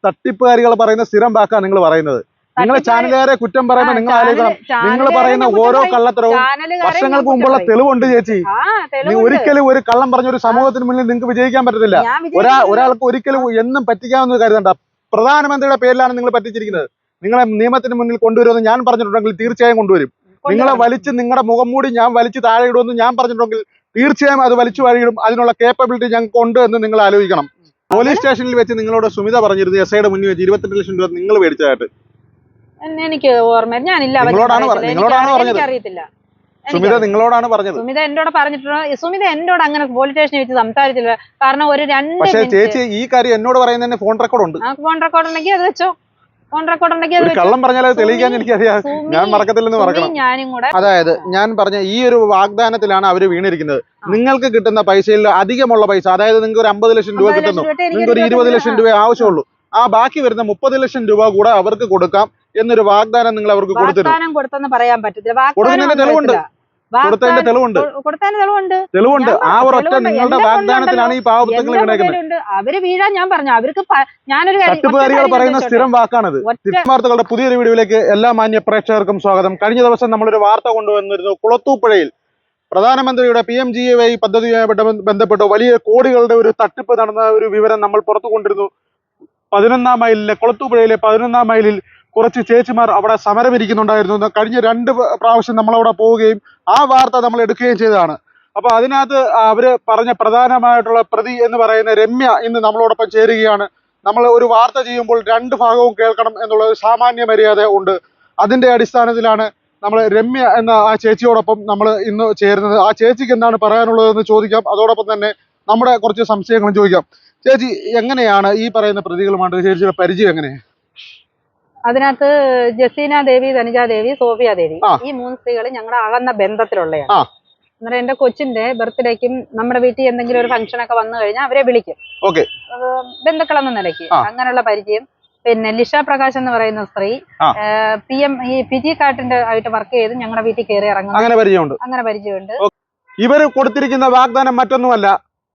തട്ടിപ്പുകാരികൾ പറയുന്ന സ്ഥിരം വാക്കാണ് നിങ്ങൾ പറയുന്നത്. നിങ്ങൾ ചാനലുകാരെ കുറ്റം പറയുമ്പോൾ നിങ്ങൾ ആലോചിക്കണം, നിങ്ങൾ പറയുന്ന ഓരോ കള്ളത്തരവും വർഷങ്ങൾക്ക് മുമ്പുള്ള തെളിവുണ്ട് ചേച്ചി. ഒരിക്കലും ഒരു കള്ളം പറഞ്ഞ ഒരു സമൂഹത്തിന് മുന്നിൽ നിങ്ങൾക്ക് വിജയിക്കാൻ പറ്റത്തില്ല. ഒരാൾക്ക് ഒരിക്കലും എന്നും പറ്റിക്കാമെന്ന് കരുതണ്ട. പ്രധാനമന്ത്രിയുടെ പേരിലാണ് നിങ്ങൾ പറ്റിച്ചിരിക്കുന്നത്. നിങ്ങളെ നിയമത്തിന് മുന്നിൽ കൊണ്ടുവരുമെന്ന് ഞാൻ പറഞ്ഞിട്ടുണ്ടെങ്കിൽ തീർച്ചയായും കൊണ്ടുവരും. നിങ്ങളെ വലിച്ച് നിങ്ങളുടെ മുഖം മൂടി ഞാൻ വലിച്ച് താഴെ ഇടുമെന്ന് ഞാൻ പറഞ്ഞിട്ടുണ്ടെങ്കിൽ തീർച്ചയായും അത് വലിച്ചു വഴിയിടും. അതിനുള്ള കേപ്പബിലിറ്റി ഞങ്ങൾക്ക് ഉണ്ട് എന്ന് നിങ്ങൾ ആലോചിക്കണം. പോലീസ് സ്റ്റേഷനിൽ വെച്ച് നിങ്ങളോട് സുമിത പറഞ്ഞിരുന്നു എസ്ഐയുടെ മുന്നിൽ വെച്ച് 28 ലക്ഷം രൂപ നിങ്ങൾ മേടിച്ചതായിട്ട്. എനിക്ക് ഓർമ്മ, ഞാനില്ല, അറിയത്തില്ല. സുമിത നിങ്ങളോടാണ് പറഞ്ഞത്. സുമിത എന്നോട് പറഞ്ഞിട്ടുണ്ട്. സുമിത എന്നോട് അങ്ങനെ പോലീസ് സ്റ്റേഷനിൽ വെച്ച് സംസാരിച്ചില്ല. കാരണം ഒരു 2 പക്ഷേ ചേച്ചി ഈ കാര്യം എന്നോട് പറയുന്നതിന് ഫോൺ റെക്കോർഡ് ഉണ്ട്. ഫോൺ റെക്കോർഡ് ഉണ്ടെങ്കിൽ അത് വെച്ചോ. ഫോൺ റെക്കോർഡ് ഉണ്ടെങ്കിൽ അത് കള്ളം പറഞ്ഞാൽ അത് തെളിയിക്കാൻ എനിക്കറിയാം. ഞാൻ മറക്കത്തില്ലെന്ന് മറക്കണം. ഞാനും കൂടെ അതായത് ഞാൻ പറഞ്ഞ ഈ ഒരു വാഗ്ദാനത്തിലാണ് അവര് വീണിരിക്കുന്നത്. നിങ്ങൾക്ക് കിട്ടുന്ന പൈസയിൽ അധികമുള്ള പൈസ, അതായത് നിങ്ങൾക്ക് ഒരു 50 ലക്ഷം രൂപ കിട്ടുന്നു, നിങ്ങൾക്ക് ഒരു 20 ലക്ഷം രൂപ ആവശ്യമുള്ളൂ. ആ ബാക്കി വരുന്ന 30 ലക്ഷം രൂപ കൂടെ അവർക്ക് കൊടുക്കാം എന്നൊരു വാഗ്ദാനം നിങ്ങൾ അവർക്ക് കൊടുത്തിരുന്നു. കൊടുത്തെന്ന് പറയാൻ പറ്റില്ല. കൊടുത്തതിന്റെ തെളിവുണ്ട്. കൊടുത്തതിന്റെ തെളിവുണ്ട്. ആ ഒരൊറ്റ നിങ്ങളുടെ വാഗ്ദാനത്തിലാണ് ഈ പാവപ്പെട്ടങ്ങൾ കിടക്കുന്നത്. അവര് വീഴാൻ ഞാൻ പറഞ്ഞു. അവർക്ക് ഞാനൊരു തട്ടിപ്പുകാരികൾ പറയുന്ന സ്ഥിരം വാക്കാണത്. വാർത്തകളുടെ പുതിയൊരു വീഡിയോയിലേക്ക് എല്ലാ മാന്യ പ്രേക്ഷകർക്കും സ്വാഗതം. കഴിഞ്ഞ ദിവസം നമ്മളൊരു വാർത്ത കൊണ്ടുവന്നിരുന്നു. കുളത്തൂപ്പുഴയിൽ പ്രധാനമന്ത്രിയുടെ PMGY പദ്ധതിയുമായി ബന്ധപ്പെട്ട് വലിയ കോടികളുടെ ഒരു തട്ടിപ്പ് നടന്ന ഒരു വിവരം നമ്മൾ പുറത്തു കൊണ്ടിരുന്നു. 11-ാം മൈലിലെ കുളത്തൂപ്പുഴയിലെ 11-ാം മൈലിൽ കുറച്ച് ചേച്ചിമാർ അവിടെ സമരമിരിക്കുന്നുണ്ടായിരുന്നു. കഴിഞ്ഞ 2 പ്രാവശ്യം നമ്മളവിടെ പോവുകയും ആ വാർത്ത നമ്മൾ എടുക്കുകയും ചെയ്തതാണ്. അപ്പൊ അതിനകത്ത് അവര് പറഞ്ഞ പ്രധാനമായിട്ടുള്ള പ്രതി എന്ന് പറയുന്ന രമ്യ ഇന്ന് നമ്മളോടൊപ്പം ചേരുകയാണ്. നമ്മൾ ഒരു വാർത്ത ചെയ്യുമ്പോൾ 2 ഭാഗവും കേൾക്കണം എന്നുള്ള ഒരു സാമാന്യ മര്യാദ ഉണ്ട്. അതിന്റെ അടിസ്ഥാനത്തിലാണ് നമ്മൾ രമ്യ എന്ന ആ ചേച്ചിയോടൊപ്പം നമ്മൾ ഇന്ന് ചേരുന്നത്. ആ ചേച്ചിക്ക് എന്താണ് പറയാനുള്ളതെന്ന് ചോദിക്കാം. അതോടൊപ്പം തന്നെ നമ്മുടെ കുറച്ച് സംശയങ്ങളും ചോദിക്കാം. ചേച്ചി, എങ്ങനെയാണ് ഈ പറയുന്ന പ്രതികളുമായിട്ട് ചേച്ചിയുടെ പരിചയം എങ്ങനെയാണ്? അതിനകത്ത് ജസീന ദേവി, ധനിജ ദേവി, സോഫിയ ദേവി, ഈ 3 സ്ത്രീകൾ ഞങ്ങളുടെ അകന്ന ബന്ധത്തിലുള്ളതാണ്. അന്നേരം എന്റെ കൊച്ചിന്റെ ബർത്ത്ഡേക്കും നമ്മുടെ വീട്ടിൽ എന്തെങ്കിലും ഒരു ഫംഗ്ഷൻ ഒക്കെ വന്നു കഴിഞ്ഞാൽ അവരെ വിളിക്കും, ബന്ധുക്കളെന്ന നിലയ്ക്ക്. അങ്ങനെയുള്ള പരിചയം. പിന്നെ ലിഷ പ്രകാശ് എന്ന് പറയുന്ന സ്ത്രീ ഈ പിജി കാർട്ടിന്റെ ആയിട്ട് വർക്ക് ചെയ്ത് ഞങ്ങളുടെ വീട്ടിൽ കയറി ഇറങ്ങും. അങ്ങനെ പരിചയമുണ്ട്. ഇവര് കൊടുത്തിരിക്കുന്ന വാഗ്ദാനം മറ്റൊന്നുമല്ല,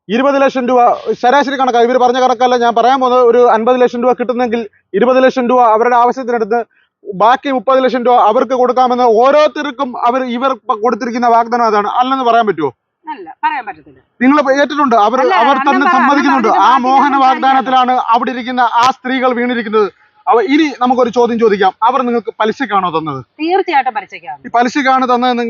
20 ലക്ഷം രൂപ ശരാശരി കണക്കാണ്. ഇവർ പറഞ്ഞ കണക്കല്ല ഞാൻ പറയാൻ പോകുന്നത്. ഒരു 50 ലക്ഷം രൂപ കിട്ടുന്നെങ്കിൽ 20 ലക്ഷം രൂപ അവരുടെ ആവശ്യത്തിനടുത്ത് ബാക്കി 30 ലക്ഷം രൂപ അവർക്ക് കൊടുക്കാമെന്ന് ഓരോരുത്തർക്കും ഇവർ കൊടുത്തിരിക്കുന്ന വാഗ്ദാനം അതാണ്. അല്ലെന്ന് പറയാൻ പറ്റുമോ? പറയാൻ പറ്റത്തില്ല. നിങ്ങൾ ഏറ്റിട്ടുണ്ട്. അവർ തന്നെ സമ്മതിക്കുന്നുണ്ട്. ആ മോഹന വാഗ്ദാനത്തിലാണ് അവിടെ ഇരിക്കുന്ന ആ സ്ത്രീകൾ വീണിരിക്കുന്നത്. ഇനി നമുക്കൊരു ചോദ്യം ചോദിക്കാം. അവർ നിങ്ങൾക്ക് പലിശക്കാണോ തന്നത്? തീർച്ചയായിട്ടും പലിശക്കാണ്. ഈ പലിശക്കാണ് തന്നത്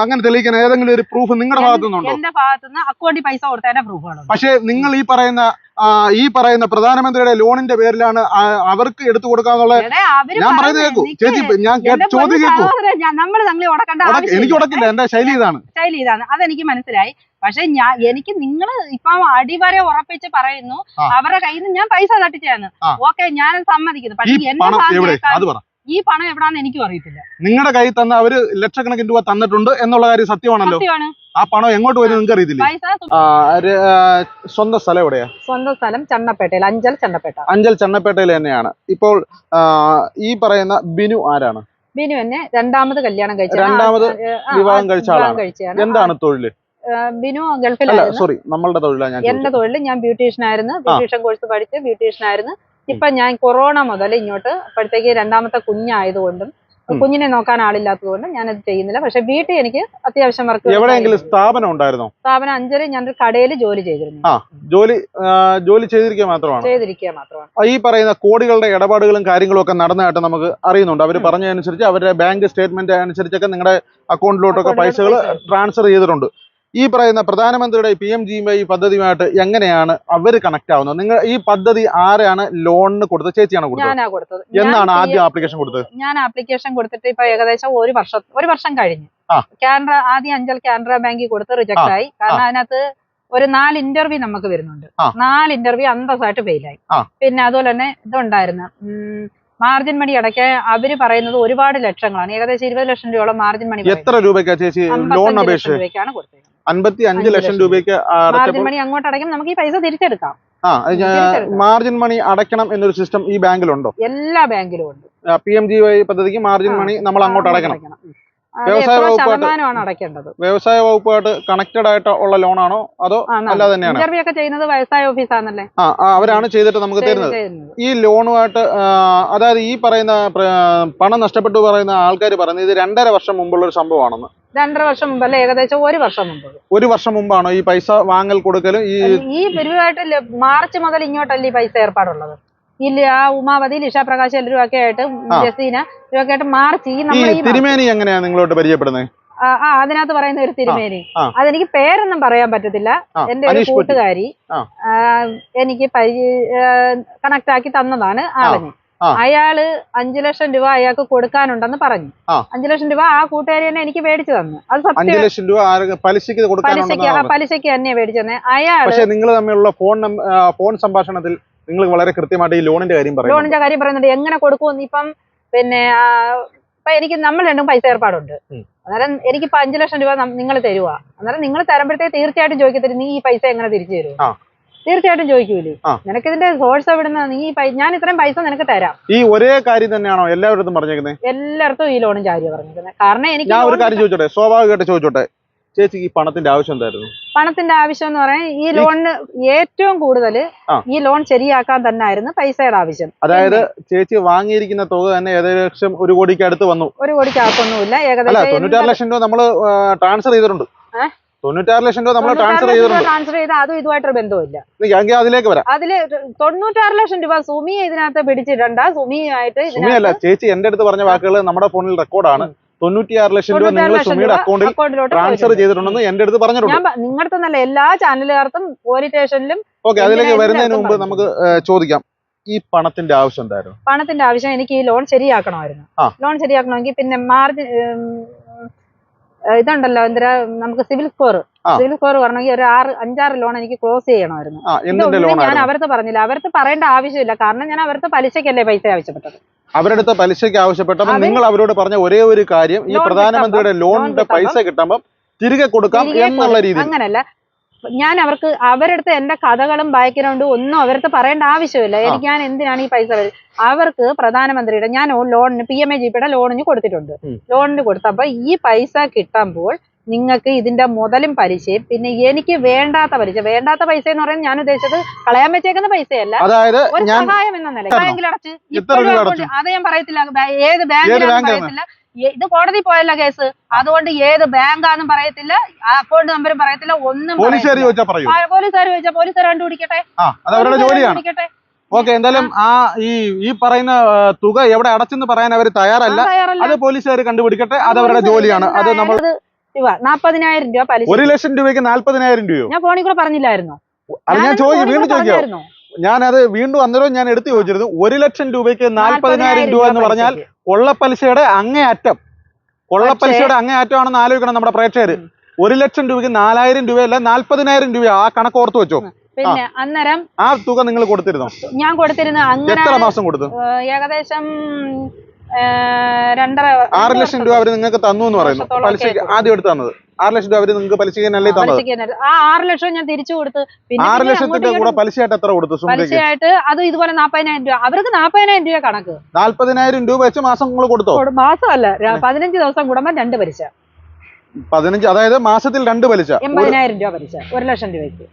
അങ്ങനെ തെളിയിക്കാൻ ഏതെങ്കിലും ഒരു പ്രൂഫ് നിങ്ങളുടെ ഭാഗത്തുനിന്നുണ്ടോ? എന്റെ ഭാഗത്തുനിന്ന് അക്കൗണ്ടിൽ പൈസ കൊടുത്തതിന്റെ പ്രൂഫാണ്. പക്ഷേ നിങ്ങൾ ഈ പറയുന്ന പ്രധാനമന്ത്രിയുടെ ലോണിന്റെ പേരിലാണ് അവർക്ക് എടുത്തു കൊടുക്കാന്നുള്ള ഞാൻ പറയുന്നത് കേൾക്കൂ ചേച്ചി. ഞാൻ ചോദ്യം കേൾക്കൂ. എനിക്ക് ഉടക്കില്ല. എന്റെ ശൈലി ഇതാണ്. അതെനിക്ക് മനസ്സിലായി. പക്ഷെ എനിക്ക് നിങ്ങൾ ഇപ്പൊ അടിവരെ ഉറപ്പിച്ച് പറയുന്നു അവരുടെ കയ്യിൽ നിന്ന് ഞാൻ പൈസ തട്ടിച്ചാണ്. ഓക്കെ, ഞാൻ സമ്മതിക്കുന്നു. പക്ഷെ ഈ പണം എവിടാന്ന് എനിക്കും അറിയത്തില്ല. നിങ്ങളുടെ കയ്യിൽ തന്ന അവര് ലക്ഷക്കണക്കിന് രൂപ തന്നിട്ടുണ്ട് എന്നുള്ള കാര്യം സത്യമാണല്ലോ. ആ പണം എങ്ങോട്ട് വരും നിങ്ങൾക്ക് അറിയത്തില്ല. സ്വന്തം സ്ഥലം എവിടെയാ? സ്വന്തം സ്ഥലം ചണ്ണപ്പേട്ടയിൽ, അഞ്ചൽ ചണ്ണപ്പേട്ടയിൽ തന്നെയാണ്. ഇപ്പോൾ ഈ പറയുന്ന ബിനു ആരാണ്? ബിനു എന്നെ രണ്ടാമത് കല്യാണം കഴിച്ച, രണ്ടാമത് വിവാഹം കഴിച്ച ആളാണ്. എന്താണ് തൊഴില്? ബിനു ഗൾഫിലായിരുന്നു. സോറി, നമ്മളുടെ തൊഴിലാണ്. എന്റെ തൊഴിൽ ഞാൻ ബ്യൂട്ടീഷ്യൻ ആയിരുന്നു. ബ്യൂട്ടീഷ്യൻ കോഴ്സ് പഠിച്ച് ബ്യൂട്ടീഷ്യൻ ആയിരുന്നു. ഇപ്പൊ ഞാൻ കൊറോണ മുതൽ ഇങ്ങോട്ട് അപ്പോഴത്തേക്ക് രണ്ടാമത്തെ കുഞ്ഞായതുകൊണ്ടും കുഞ്ഞിനെ നോക്കാൻ ആളില്ലാത്തതുകൊണ്ടും ഞാനത് ചെയ്യുന്നില്ല. പക്ഷെ വീട്ടിൽ എനിക്ക് അത്യാവശ്യം വർക്ക്. എവിടെയെങ്കിലും സ്ഥാപനം ഉണ്ടായിരുന്നോ? സ്ഥാപനം അഞ്ചല് ഞാനൊരു കടയിൽ ജോലി ചെയ്തിരുന്നു. ജോലി ചെയ്തിരിക്കുക മാത്രമാണ്. ഈ പറയുന്ന കോടികളുടെ ഇടപാടുകളും കാര്യങ്ങളും ഒക്കെ നടന്നതായിട്ട് നമുക്ക് അറിയുന്നുണ്ട്. അവർ പറഞ്ഞതനുസരിച്ച് അവരുടെ ബാങ്ക് സ്റ്റേറ്റ്മെന്റ് അനുസരിച്ചൊക്കെ നിങ്ങളുടെ അക്കൗണ്ടിലോട്ടൊക്കെ പൈസകൾ ട്രാൻസ്ഫർ ചെയ്തിട്ടുണ്ട്. ഈ പറയുന്ന പ്രധാനമന്ത്രിയുടെ PMGY പദ്ധതിയുമായിട്ട് എങ്ങനെയാണ് അവർ കണക്ട് ആവുന്നത്? നിങ്ങൾ ഈ പദ്ധതി ആരാണ് ലോണിന് കൊടുത്തത്? ചേച്ചിയാണ് കൊടുത്തത്? എന്നാണ് ആദ്യം ആപ്ലിക്കേഷൻ കൊടുത്തത്? ഞാൻ ആപ്ലിക്കേഷൻ കൊടുത്തിട്ട് ഇപ്പൊ ഏകദേശം ഒരു വർഷം കഴിഞ്ഞു. ആദ്യം അഞ്ചൽ കാനറ ബാങ്കിൽ കൊടുത്ത് റിജക്ട് ആയി. കാരണം അതിനകത്ത് ഒരു 4 ഇന്റർവ്യൂ നമുക്ക് വരുന്നുണ്ട്. 4 ഇന്റർവ്യൂ അന്തസ്സായിട്ട് ഫെയിലായി. പിന്നെ അതുപോലെ തന്നെ ഇതുണ്ടായിരുന്നു, മാർജിൻ മണി അടയ്ക്കാൻ അവര് പറയുന്നത് ഒരുപാട് ലക്ഷങ്ങളാണ്. ഏകദേശം 20 ലക്ഷം രൂപയോളം മാർജിൻ മണി. എത്ര രൂപയ്ക്കാണ് ചേച്ചി ലോൺ അപേക്ഷ? 55 ലക്ഷം രൂപയ്ക്ക് മാർജിൻ മണി അങ്ങോട്ട് അടയ്ക്കും. നമുക്ക് ഈ പൈസ തിരിച്ചെടുക്കാം. മാർജിൻ മണി അടയ്ക്കണം എന്നൊരു സിസ്റ്റം ഈ ബാങ്കിലുണ്ടോ? എല്ലാ ബാങ്കിലും ഉണ്ട്. PMGY പദ്ധതിക്ക് മാർജിൻ മണി നമ്മൾ അങ്ങോട്ട് അടയ്ക്കണം. ശതമാനമാണ് അടയ്ക്കേണ്ടത്. വ്യവസായ വകുപ്പായിട്ട് കണക്റ്റഡ് ആയിട്ട് ഉള്ള ലോണാണോ അതോ അല്ലാതെ തന്നെയാണ്? ഇന്റർവ്യൂ ഒക്കെ ചെയ്യുന്നത് വ്യവസായ ഓഫീസാണല്ലേ? അവരാണ് ചെയ്തിട്ട് നമുക്ക് തരുന്നത്. ഈ ലോണുമായിട്ട് അതായത് ഈ പറയുന്ന പണം നഷ്ടപ്പെട്ടു പറയുന്ന ആൾക്കാർ പറയുന്നത് ഇത് 2.5 വർഷം മുമ്പുള്ള ഒരു സംഭവമാണെന്ന്. 2.5 വർഷം മുമ്പല്ല, ഏകദേശം 1 വർഷം മുമ്പ്. 1 വർഷം മുമ്പാണോ ഈ പൈസ വാങ്ങൽ കൊടുക്കലും? ഈ പരിപാടിയായിട്ട് മാർച്ച് മുതൽ ഇങ്ങോട്ടല്ലേ ഈ പൈസ ഏർപ്പാടുള്ളത്? ഇല്ല, ആ ഉമാവതി, ലിഷ പ്രകാശ് എല്ലാവരും ഒക്കെ ആയിട്ട്, ജസീന ഇവരൊക്കെ ആയിട്ട് മാർച്ച് ഈ തിരുമേനി എങ്ങനെയാ നിങ്ങളോട്ട് പരിചയപ്പെടുന്നത്? അതിനകത്ത് പറയുന്ന ഒരു തിരുമേനി, അതെനിക്ക് പേരൊന്നും പറയാൻ പറ്റത്തില്ല. എന്റെ ഒരു കൂട്ടുകാരി എനിക്ക് കണക്ട് ആക്കി തന്നതാണ് ആളിന്. അയാള് 5 ലക്ഷം രൂപ അയാൾക്ക് കൊടുക്കാനുണ്ടെന്ന് പറഞ്ഞു. 5 ലക്ഷം രൂപ ആ കൂട്ടുകാരി തന്നെ എനിക്ക് മേടിച്ചു തന്നു. അത് സത്യം. 5 ലക്ഷം രൂപ പലിശക്ക് തന്നെ മേടിച്ചു തന്നെ. അയാള് നിങ്ങൾ തമ്മിലുള്ള ഫോൺ സംഭാഷണത്തിൽ നിങ്ങൾ വളരെ കൃത്യമായിട്ട് ഈ ലോണിന്റെ കാര്യം പറയുന്നുണ്ട്. എങ്ങനെ കൊടുക്കും ഇപ്പം? പിന്നെ ഇപ്പൊ എനിക്ക് നമ്മൾ രണ്ടും പൈസ ഏർപ്പാടുണ്ട്. അന്നേരം എനിക്കിപ്പോ 5 ലക്ഷം രൂപ നിങ്ങൾ തരുവാ. അന്നേരം നിങ്ങൾ തരുമ്പോഴത്തേക്ക് തീർച്ചയായിട്ടും ചോദിക്കത്തില്ല നീ ഈ പൈസ എങ്ങനെ തിരിച്ചു തരുമോ? തീർച്ചയായിട്ടും ചോദിക്കൂലേ? നിനക്ക് ഇതിന്റെ സോഴ്സ് എവിടുന്ന? നീ ഞാൻ ഇത്രയും പൈസ നിനക്ക് തരാം. ഈ ഒരേ കാര്യം തന്നെയാണോ എല്ലാവരും പറഞ്ഞേക്കുന്നത്? എല്ലായിടത്തും ഈ ലോണും കാര്യം പറഞ്ഞേക്കുന്നത്. കാരണം എനിക്ക് ഞാൻ ഒരു കാര്യം ചോദിച്ചോട്ടെ, സ്വാഭാവികമായിട്ട് ചോദിച്ചോട്ടെ, ചേച്ചിക്ക് ഈ പണത്തിന്റെ ആവശ്യം എന്തായിരുന്നു? പണത്തിന്റെ ആവശ്യം എന്ന് പറയാൻ ഈ ലോണിന് ഏറ്റവും കൂടുതൽ ഈ ലോൺ ശരിയാക്കാൻ തന്നെ ആയിരുന്നു പൈസയുടെ ആവശ്യം. അതായത് ചേച്ചി വാങ്ങിയിരിക്കുന്ന തുക തന്നെ ഏകദേശം 1 കോടിക്ക് അടുത്ത് വന്നു. 1 കോടിക്ക് അകത്തൊന്നുമില്ല, ഏകദേശം 96 ലക്ഷം രൂപ നമ്മൾ ട്രാൻസ്ഫർ ചെയ്തിട്ടുണ്ട്. 96 ലക്ഷം രൂപ നമ്മൾ ട്രാൻസ്ഫർ ചെയ്ത് അതും ഇതുമായിട്ടൊരു ബന്ധമില്ല. അതിലേക്ക് വരാം. അതില് 96 ലക്ഷം രൂപ സുമിയെ ഇതിനകത്ത് പിടിച്ചിടണ്ട. സുമിയായിട്ട് സുമിയല്ല, ചേച്ചി എന്റെ അടുത്ത് പറഞ്ഞ വാക്കുകൾ നമ്മുടെ ഫോണിൽ റെക്കോർഡാണ്. 96 ലക്ഷം രൂപ നിങ്ങൾ സുമിയുടെ അക്കൗണ്ടിൽ ട്രാൻസ്ഫർ ചെയ്തിട്ടുണ്ടെന്ന് എന്റെ അടുത്ത് പറഞ്ഞിട്ടുണ്ട്. നിങ്ങളുടെ അടുത്തല്ല, എല്ലാ ചാനലുകാർക്കും പോലീസ് സ്റ്റേഷനിലും. ഓക്കെ, അതിലേക്ക് വരുന്നതിന് മുമ്പ് നമുക്ക് ചോദിക്കാം, ഈ പണത്തിന്റെ ആവശ്യം എന്തായിരുന്നു? പണത്തിന്റെ ആവശ്യം എനിക്ക് ഈ ലോൺ ശരിയാക്കണമായിരുന്നു. ലോൺ ശരിയാക്കണമെങ്കിൽ പിന്നെ മാർജിൻ ഇതുണ്ടല്ലോ, എന്തിനാ നമുക്ക് സിവിൽ സ്കോർ പറഞ്ഞെങ്കിൽ ഒരു 5-6 ലോൺ എനിക്ക് ക്ലോസ് ചെയ്യണമായിരുന്നു. ഞാൻ അവർക്ക് പറഞ്ഞില്ല. അവർക്ക് പറയേണ്ട ആവശ്യമില്ല. കാരണം ഞാൻ അവർക്ക് പലിശക്കല്ലേ പൈസ ആവശ്യപ്പെട്ടത്. അവരുടെ പലിശയ്ക്ക് ആവശ്യപ്പെട്ടപ്പോൾ നിങ്ങൾ അവരോട് പറഞ്ഞ ഒരേ ഒരു കാര്യം, ഈ പ്രധാനമന്ത്രിയുടെ ലോണിന്റെ പൈസ കിട്ടുമ്പോൾ തിരികെ കൊടുക്കാം എന്നുള്ള രീതി. അങ്ങനല്ല, ഞാൻ അവർക്ക് അവരടുത്ത് എന്റെ കഥകളും ബാക്ക്ഗ്രൗണ്ടും ഒന്നും അവർക്ക് പറയേണ്ട ആവശ്യമില്ല. ഞാൻ എന്തിനാണ് ഈ പൈസ? അവർക്ക് പ്രധാനമന്ത്രിയുടെ ഞാൻ ലോണിന് PMAGPയുടെ ലോണിന് കൊടുത്തിട്ടുണ്ട്. ലോണിന് കൊടുത്തപ്പോ ഈ പൈസ കിട്ടുമ്പോൾ നിങ്ങൾക്ക് ഇതിന്റെ മുതലും പലിശയും പിന്നെ എനിക്ക് വേണ്ടാത്ത പൈസ എന്ന് പറയുന്നത് ഞാൻ ഉദ്ദേശിച്ചത് കളയാൻ വെച്ചേക്കുന്ന പൈസയല്ല, ഒരു സഹായം എന്ന നില. ബാങ്കിൽ അടച്ച് അത് ഞാൻ പറയത്തില്ല, ഏത് ബാങ്കിലാണെന്ന് പറയത്തില്ല. ഇത് കോടതി പോയല്ല കേസ്, അതുകൊണ്ട് ഏത് ബാങ്കാന്നും പറയത്തില്ല, അക്കൗണ്ട് നമ്പറും പറയത്തില്ല, ഒന്നും. പോലീസുകാർ ചോദിച്ചാൽ പോലീസുകാർ കണ്ടുപിടിക്കട്ടെ. ഓക്കെ, എന്തായാലും ഈ പറയുന്ന തുക എവിടെ അടച്ചെന്ന് പറയാൻ അവർ തയ്യാറല്ല. അത് പോലീസുകാർ കണ്ടുപിടിക്കട്ടെ, അത് അവരുടെ ജോലിയാണ്. അത് നമ്മൾ 40,000 രൂപ പലിശ. 1 ലക്ഷം രൂപയ്ക്ക് 40,000 രൂപയോ? ഞാൻ ഫോണിൽ കൂടെ പറഞ്ഞില്ലായിരുന്നോ? അത് ഞാൻ വീണ്ടും ചോദിക്കാം. ഞാനത് വീണ്ടും അന്നേരം ഞാൻ എടുത്തു ചോദിച്ചിരുന്നു. 1 ലക്ഷം രൂപയ്ക്ക് 40,000 രൂപ എന്ന് പറഞ്ഞാൽ കൊള്ളപ്പലിശയുടെ അങ്ങേയറ്റം. കൊള്ളപ്പലിശയുടെ അങ്ങേയറ്റമാണെന്ന് ആലോചിക്കണം നമ്മുടെ പ്രേക്ഷകര്. 1 ലക്ഷം രൂപയ്ക്ക് 4,000 രൂപയല്ല 40,000 രൂപ. ആ കണക്ക് ഓർത്ത് വെച്ചോ. പിന്നെ അന്നേരം ആ തുക നിങ്ങൾ കൊടുത്തിരുന്നോ? ഞാൻ കൊടുത്തിരുന്നു. അങ്ങനെ എത്ര മാസം കൊടുത്തു? ഏകദേശം 6 ലക്ഷം രൂപ അവര് നിങ്ങൾക്ക് തന്നു എന്ന് പറയുന്നു. പലിശക്ക് ആദ്യം എടുത്ത് തന്നത് 6 ലക്ഷം രൂപ അവര് നിങ്ങൾക്ക് പലിശക്കല്ലേ തന്നത്? ആ 6 ലക്ഷം ഞാൻ തിരിച്ചു കൊടുത്തു. 6 ലക്ഷത്തിന്റെ കൂടെ പലിശയായിട്ട് എത്ര കൊടുത്തു? പലിശയായിട്ട് അത് ഇതുപോലെ 40,000 രൂപ. അവർക്ക് 40,000 രൂപ കണക്ക്. 40,000 രൂപ വെച്ച് മാസം നിങ്ങൾ കൊടുത്തോ? മാസമല്ല, 15 ദിവസം കൂടുമ്പോ 2 പലിശ. 15, അതായത് മാസത്തിൽ 2 പലിശ. 80,000 രൂപ പലിശ 1 ലക്ഷം രൂപയ്ക്ക്.